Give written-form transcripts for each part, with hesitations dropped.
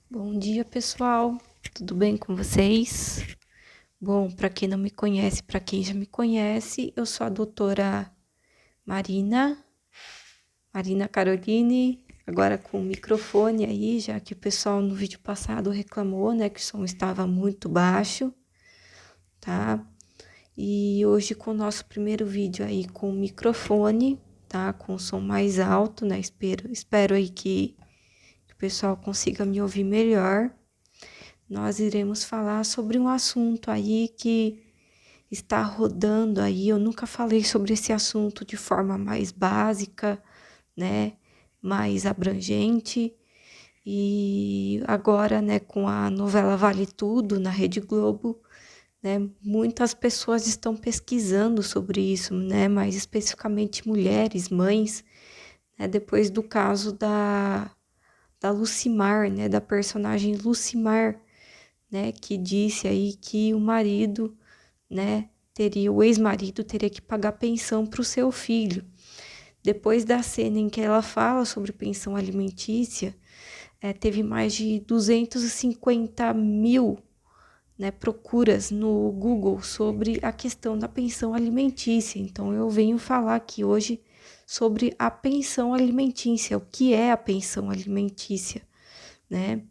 Bom dia, pessoal. Tudo bem com vocês? Bom, para quem não me conhece, para quem já me conhece, eu sou a doutora Marina Caroline, agora com o microfone aí, já que o pessoal no vídeo passado reclamou, né, que o som estava muito baixo, tá? E hoje com o nosso primeiro vídeo aí com o microfone, tá? Com o som mais alto, né? Espero aí que o pessoal consiga me ouvir melhor. Nós iremos falar sobre um assunto aí que está rodando aí. Eu nunca falei sobre esse assunto de forma mais básica, né? Mais abrangente. E agora, né, com a novela Vale Tudo na Rede Globo, né, muitas pessoas estão pesquisando sobre isso, né? Mais especificamente mulheres, mães, né? Depois do caso da Lucimar, né? Da personagem Lucimar, né, que disse aí que o marido, né, o ex-marido teria que pagar pensão para o seu filho. Depois da cena em que ela fala sobre pensão alimentícia, teve mais de 250 mil, né, procuras no Google sobre a questão da pensão alimentícia. Então eu venho falar aqui hoje sobre a pensão alimentícia, o que é a pensão alimentícia, né?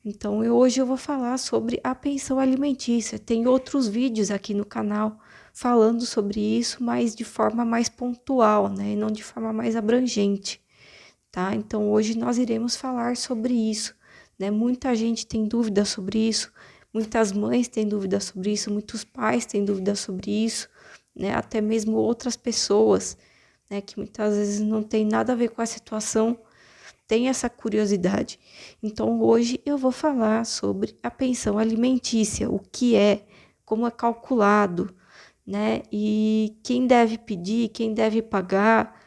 Então, hoje eu vou falar sobre a pensão alimentícia. Tem outros vídeos aqui no canal falando sobre isso, mas de forma mais pontual, né? E não de forma mais abrangente, tá? Então, hoje nós iremos falar sobre isso, né? Muita gente tem dúvida sobre isso, muitas mães têm dúvida sobre isso, muitos pais têm dúvida sobre isso, né? Até mesmo outras pessoas, né? Que muitas vezes não tem nada a ver com a situação, tem essa curiosidade. Então, hoje eu vou falar sobre a pensão alimentícia, o que é, como é calculado, né? E quem deve pedir, quem deve pagar,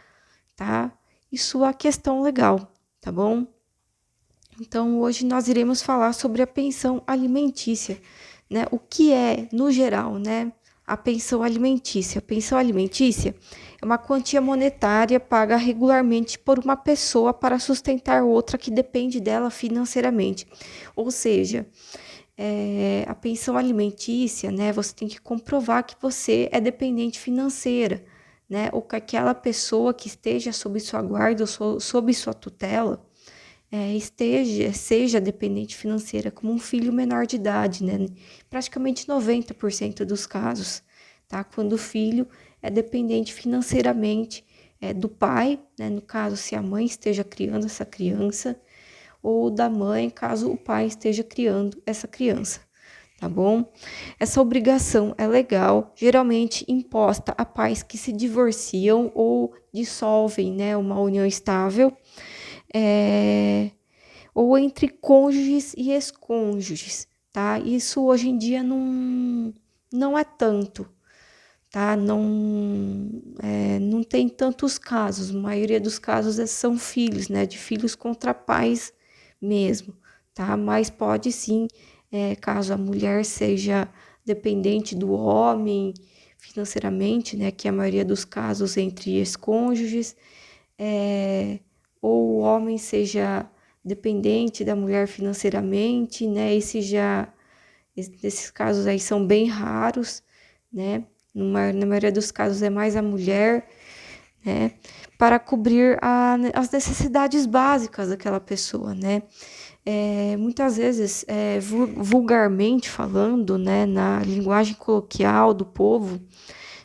tá? Isso é a questão legal, tá bom? Então, hoje nós iremos falar sobre a pensão alimentícia, né? O que é, no geral, né? A pensão alimentícia. A pensão alimentícia é uma quantia monetária paga regularmente por uma pessoa para sustentar outra que depende dela financeiramente. Ou seja, a pensão alimentícia, né? Você tem que comprovar que você é dependente financeira, né? Ou que aquela pessoa que esteja sob sua guarda ou sob sua tutela seja dependente financeira, como um filho menor de idade, né? Praticamente 90% dos casos, tá? Quando o filho é dependente financeiramente do pai, né? No caso, se a mãe esteja criando essa criança, ou da mãe, caso o pai esteja criando essa criança, tá bom? Essa obrigação é legal, geralmente imposta a pais que se divorciam ou dissolvem, né? Uma união estável. Ou entre cônjuges e ex-cônjuges, tá? Isso hoje em dia não é tanto, tá? Não tem tantos casos, a maioria dos casos são filhos, né? De filhos contra pais mesmo, tá? Mas pode sim, caso a mulher seja dependente do homem financeiramente, né? Que é a maioria dos casos entre ex-cônjuges, ou o homem seja dependente da mulher financeiramente, né? Esses casos aí são bem raros, né? Na maioria dos casos é mais a mulher, né? Para cobrir as necessidades básicas daquela pessoa, né? Muitas vezes, vulgarmente falando, né? Na linguagem coloquial do povo,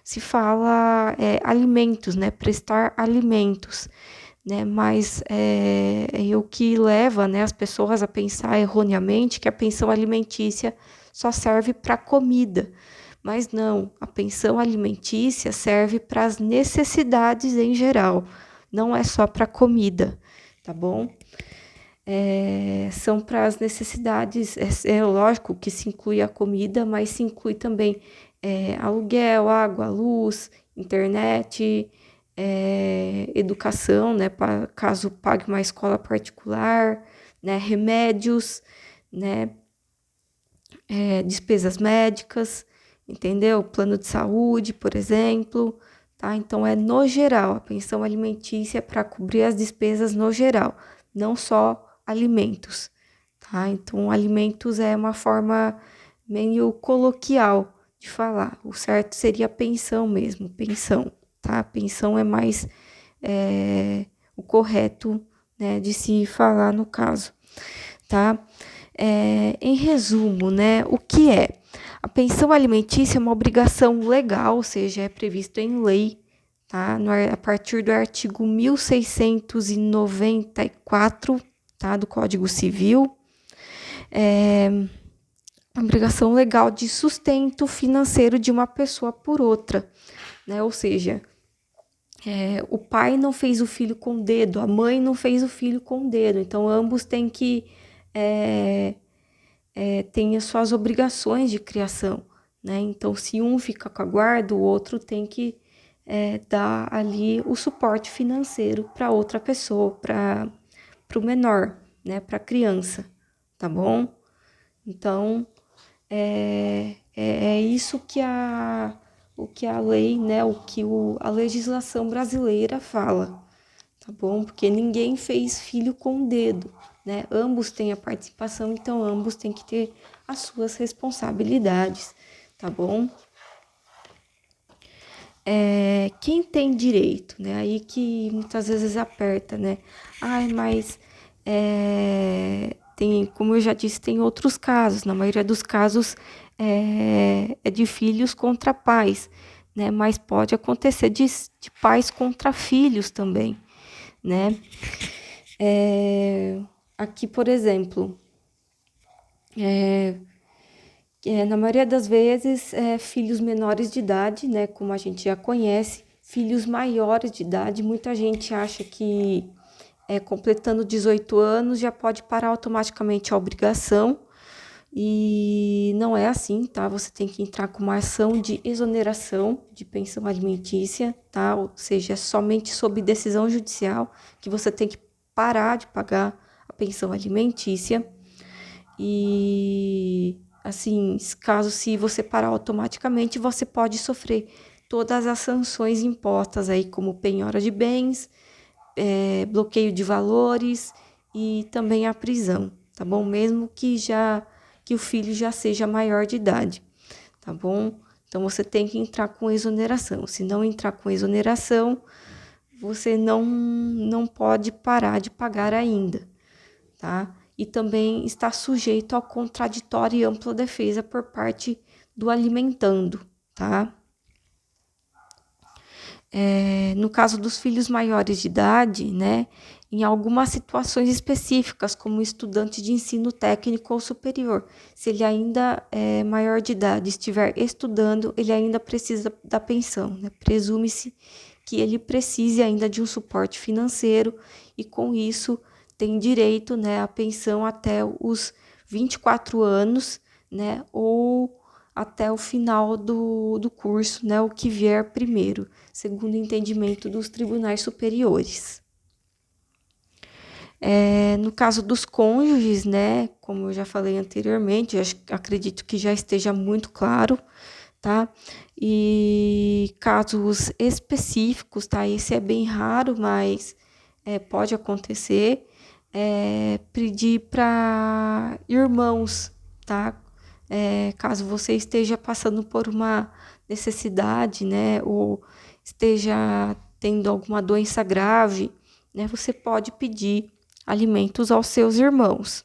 se fala alimentos, né? Prestar alimentos, né? Mas é o que leva, né, as pessoas a pensar erroneamente que a pensão alimentícia só serve para comida. Mas não, a pensão alimentícia serve para as necessidades em geral, não é só para comida, tá bom? São para as necessidades, é lógico que se inclui a comida, mas se inclui também aluguel, água, luz, internet, educação, né, caso pague uma escola particular, né, remédios, né, despesas médicas, entendeu? Plano de saúde, por exemplo, tá? Então, é no geral, a pensão alimentícia é para cobrir as despesas no geral, não só alimentos, tá? Então, alimentos é uma forma meio coloquial de falar. O certo seria pensão mesmo, pensão, tá? Pensão é mais o correto, né, de se falar no caso, tá? Em resumo, né, o que é? A pensão alimentícia é uma obrigação legal, ou seja, é previsto em lei, tá? A partir do artigo 1694, tá, do Código Civil, uma obrigação legal de sustento financeiro de uma pessoa por outra, né? Ou seja, o pai não fez o filho com o dedo, a mãe não fez o filho com o dedo, então ambos têm que tem as suas obrigações de criação, né? Então, se um fica com a guarda, o outro tem que dar ali o suporte financeiro para outra pessoa, para o menor, né? Para a criança, tá bom? Então, é isso o que a lei, né? O que a legislação brasileira fala, tá bom? Porque ninguém fez filho com o dedo, né? Ambos têm a participação, então ambos têm que ter as suas responsabilidades, tá bom? Quem tem direito, né? Aí que muitas vezes aperta, né? Ai, mas tem, como eu já disse, tem outros casos. Na maioria dos casos é de filhos contra pais, né? Mas pode acontecer de pais contra filhos também, né? Aqui, por exemplo, na maioria das vezes, filhos menores de idade, né, como a gente já conhece, filhos maiores de idade, muita gente acha que completando 18 anos já pode parar automaticamente a obrigação, e não é assim, tá? Você tem que entrar com uma ação de exoneração de pensão alimentícia, tá? Ou seja, é somente sob decisão judicial que você tem que parar de pagar a pensão alimentícia. E assim, caso se você parar automaticamente, você pode sofrer todas as sanções impostas aí, como penhora de bens, bloqueio de valores e também a prisão, tá bom? Mesmo que o filho já seja maior de idade, tá bom? Então você tem que entrar com exoneração. Se não entrar com exoneração, você não pode parar de pagar ainda, tá? E também está sujeito ao contraditório e ampla defesa por parte do alimentando, tá? No caso dos filhos maiores de idade, né, em algumas situações específicas, como estudante de ensino técnico ou superior, se ele ainda é maior de idade, estiver estudando, ele ainda precisa da pensão, né? Presume-se que ele precise ainda de um suporte financeiro e com isso tem direito, né, à pensão até os 24 anos, né, ou até o final do curso, né, o que vier primeiro, segundo o entendimento dos tribunais superiores. No caso dos cônjuges, né, como eu já falei anteriormente, acredito que já esteja muito claro, tá? E casos específicos, tá? Esse é bem raro, mas pode acontecer. Pedir para irmãos, tá? Caso você esteja passando por uma necessidade, né, ou esteja tendo alguma doença grave, né, você pode pedir alimentos aos seus irmãos.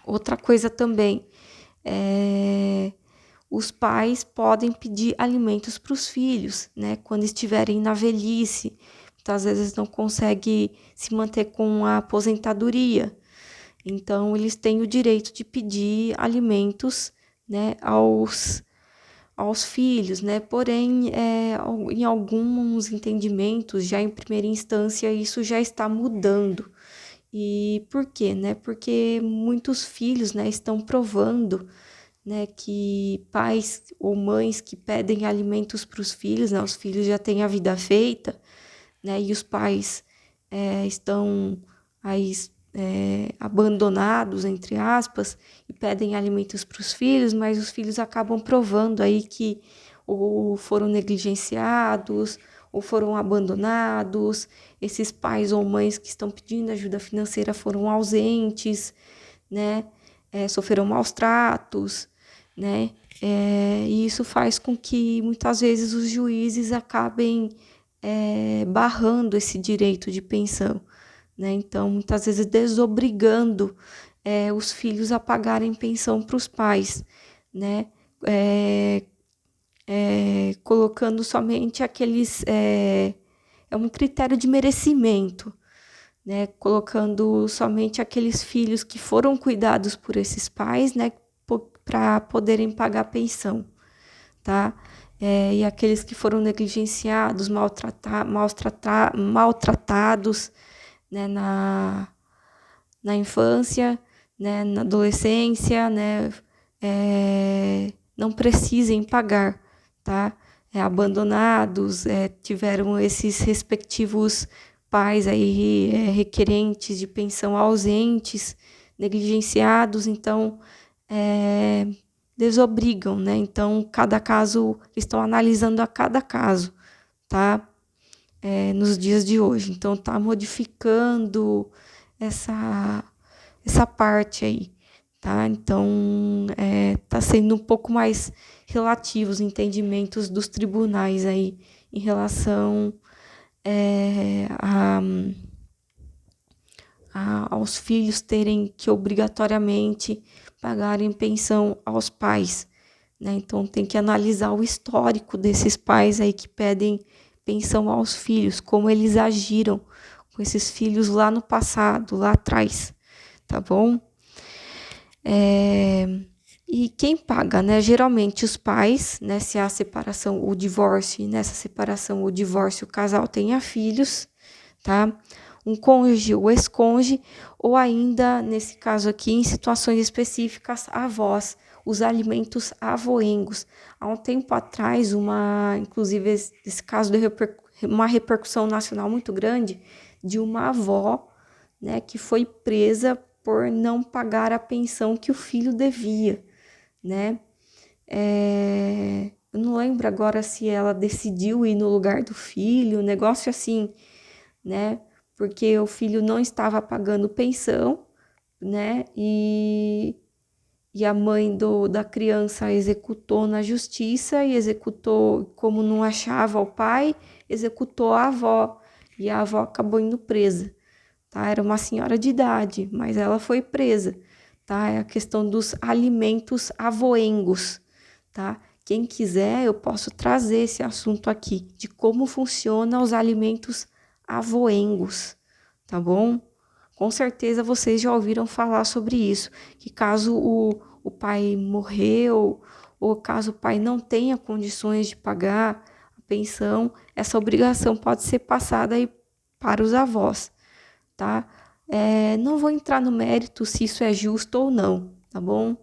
Outra coisa também, os pais podem pedir alimentos para os filhos, né, quando estiverem na velhice, muitas vezes não conseguem se manter com a aposentadoria. Então, eles têm o direito de pedir alimentos, né, aos filhos, né? Porém, em alguns entendimentos, já em primeira instância, isso já está mudando. E por quê, né? Porque muitos filhos, né, estão provando, né, que pais ou mães que pedem alimentos para os filhos, né, os filhos já têm a vida feita, né, e os pais estão aí abandonados, entre aspas, e pedem alimentos para os filhos, mas os filhos acabam provando aí que ou foram negligenciados, ou foram abandonados, esses pais ou mães que estão pedindo ajuda financeira foram ausentes, né, sofreram maus tratos, né, e isso faz com que muitas vezes os juízes acabem barrando esse direito de pensão, né, então muitas vezes desobrigando os filhos a pagarem pensão para os pais, né, colocando somente aqueles, um critério de merecimento, né, colocando somente aqueles filhos que foram cuidados por esses pais, né, para poderem pagar pensão, tá? E aqueles que foram negligenciados, maltratados, né, na infância, né, na adolescência, né, não precisem pagar, tá? Abandonados, tiveram esses respectivos pais aí requerentes de pensão ausentes, negligenciados, então desobrigam, né? Então, cada caso, estão analisando a cada caso, tá? Nos dias de hoje. Então, tá modificando essa parte aí, tá? Então, tá sendo um pouco mais relativo os entendimentos dos tribunais aí em relação aos filhos terem que obrigatoriamente pagarem pensão aos pais, né? Então tem que analisar o histórico desses pais aí que pedem pensão aos filhos, como eles agiram com esses filhos lá no passado, lá atrás, tá bom? E quem paga, né? Geralmente os pais, né? Se há separação, o divórcio, e nessa separação, o divórcio, o casal tenha filhos, tá? Um cônjuge ou ex-cônjuge, ou ainda, nesse caso aqui, em situações específicas, avós, os alimentos avoengos. Há um tempo atrás, inclusive esse caso deu uma repercussão nacional muito grande, de uma avó, né, que foi presa por não pagar a pensão que o filho devia, né? Eu não lembro agora se ela decidiu ir no lugar do filho, um negócio assim, né? Porque o filho não estava pagando pensão, né? E a mãe da criança executou na justiça e executou, como não achava o pai, executou a avó. E a avó acabou indo presa, tá? Era uma senhora de idade, mas ela foi presa, tá? É a questão dos alimentos avoengos, tá? Quem quiser, eu posso trazer esse assunto aqui, de como funcionam os alimentos avoengos, tá bom? Com certeza vocês já ouviram falar sobre isso, que caso o pai morreu, ou caso o pai não tenha condições de pagar a pensão, essa obrigação pode ser passada aí para os avós, tá? Não vou entrar no mérito se isso é justo ou não, tá bom?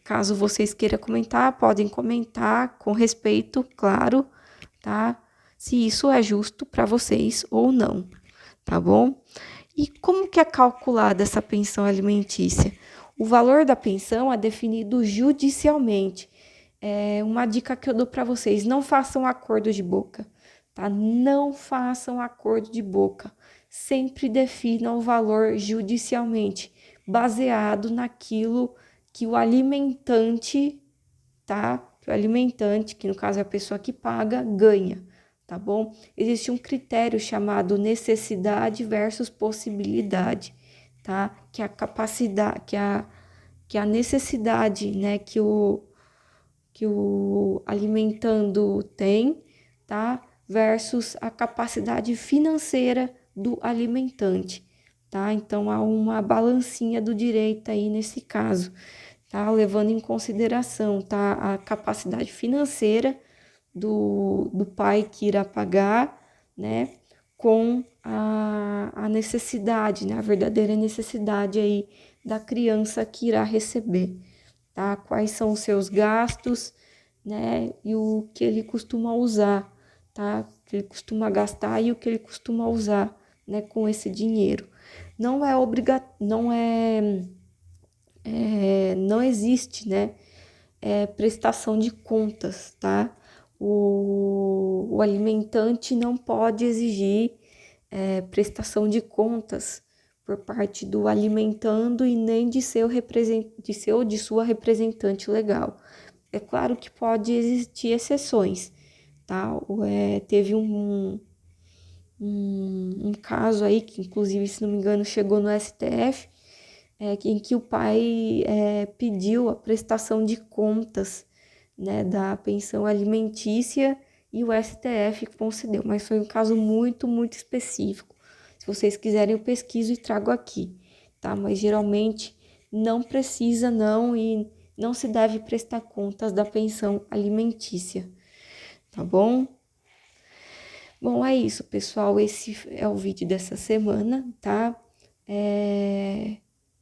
Caso vocês queiram comentar, podem comentar com respeito, claro, tá? Se isso é justo para vocês ou não, tá bom? E como que é calculada essa pensão alimentícia? O valor da pensão é definido judicialmente. Uma dica que eu dou para vocês: não façam acordo de boca, tá? Não façam acordo de boca. Sempre definam o valor judicialmente, baseado naquilo que o alimentante, tá? Que o alimentante, que no caso é a pessoa que paga, ganha, tá bom? Existe um critério chamado necessidade versus possibilidade, tá? Que é a capacidade, que a necessidade, né, que o alimentando tem, tá? Versus a capacidade financeira do alimentante, tá? Então há uma balancinha do direito aí nesse caso, tá? Levando em consideração, tá? A capacidade financeira do pai que irá pagar, né? Com a necessidade, né? A verdadeira necessidade aí da criança que irá receber, tá? Quais são os seus gastos, né? E o que ele costuma usar, tá? O que ele costuma gastar e o que ele costuma usar, né? Com esse dinheiro. Não é não existe, né? Prestação de contas, tá? O alimentante não pode exigir prestação de contas, por parte do alimentando e nem de seu ou de sua representante legal. É claro que pode existir exceções, tá? Teve um caso aí, que inclusive, se não me engano, chegou no STF, em que o pai pediu a prestação de contas, né, da pensão alimentícia e o STF concedeu, mas foi um caso muito, muito específico. Se vocês quiserem, eu pesquiso e trago aqui, tá? Mas geralmente não precisa não e não se deve prestar contas da pensão alimentícia, tá bom? Bom, é isso, pessoal. Esse é o vídeo dessa semana, tá?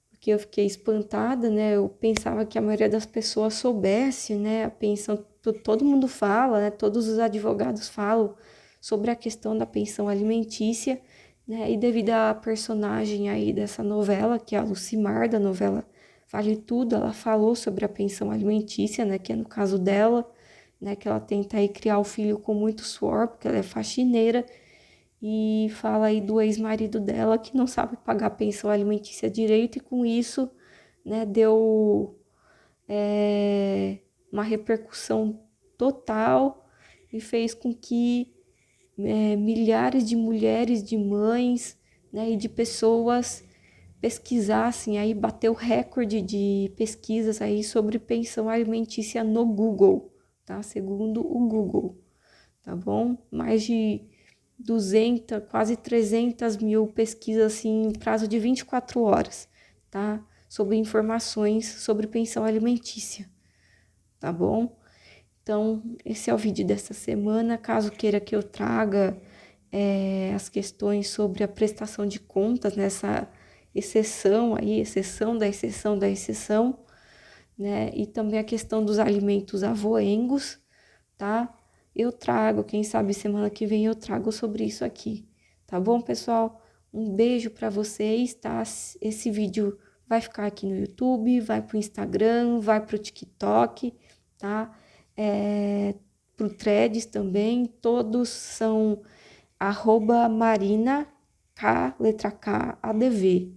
Porque eu fiquei espantada, né? Eu pensava que a maioria das pessoas soubesse, né? A pensão, todo mundo fala, né? Todos os advogados falam sobre a questão da pensão alimentícia, né? E devido à personagem aí dessa novela, que é a Lucimar, da novela Vale Tudo, ela falou sobre a pensão alimentícia, né? Que é no caso dela, né? Que ela tenta aí criar o filho com muito suor, porque ela é faxineira, e fala aí do ex-marido dela que não sabe pagar a pensão alimentícia direito e com isso, né, deu uma repercussão total e fez com que milhares de mulheres, de mães, né, e de pessoas pesquisassem aí, bateu recorde de pesquisas aí sobre pensão alimentícia no Google, tá? Segundo o Google, tá bom? Mais de 200, quase 300 mil pesquisas assim, em prazo de 24 horas, tá? Sobre informações sobre pensão alimentícia, tá bom? Então, esse é o vídeo dessa semana. Caso queira que eu traga as questões sobre a prestação de contas nessa exceção aí, exceção da exceção da exceção, né? E também a questão dos alimentos avoengos, tá? Eu trago, quem sabe semana que vem eu trago sobre isso aqui, tá bom, pessoal? Um beijo para vocês, tá? Esse vídeo vai ficar aqui no YouTube, vai pro Instagram, vai pro TikTok, tá? Pro Threads também, todos são @Marina K, letra K, ADV,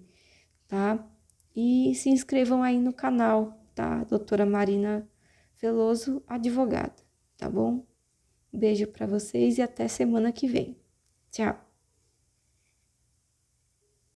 tá? E se inscrevam aí no canal, tá? Doutora Marina Veloso, advogada, tá bom? Beijo para vocês e até semana que vem. Tchau!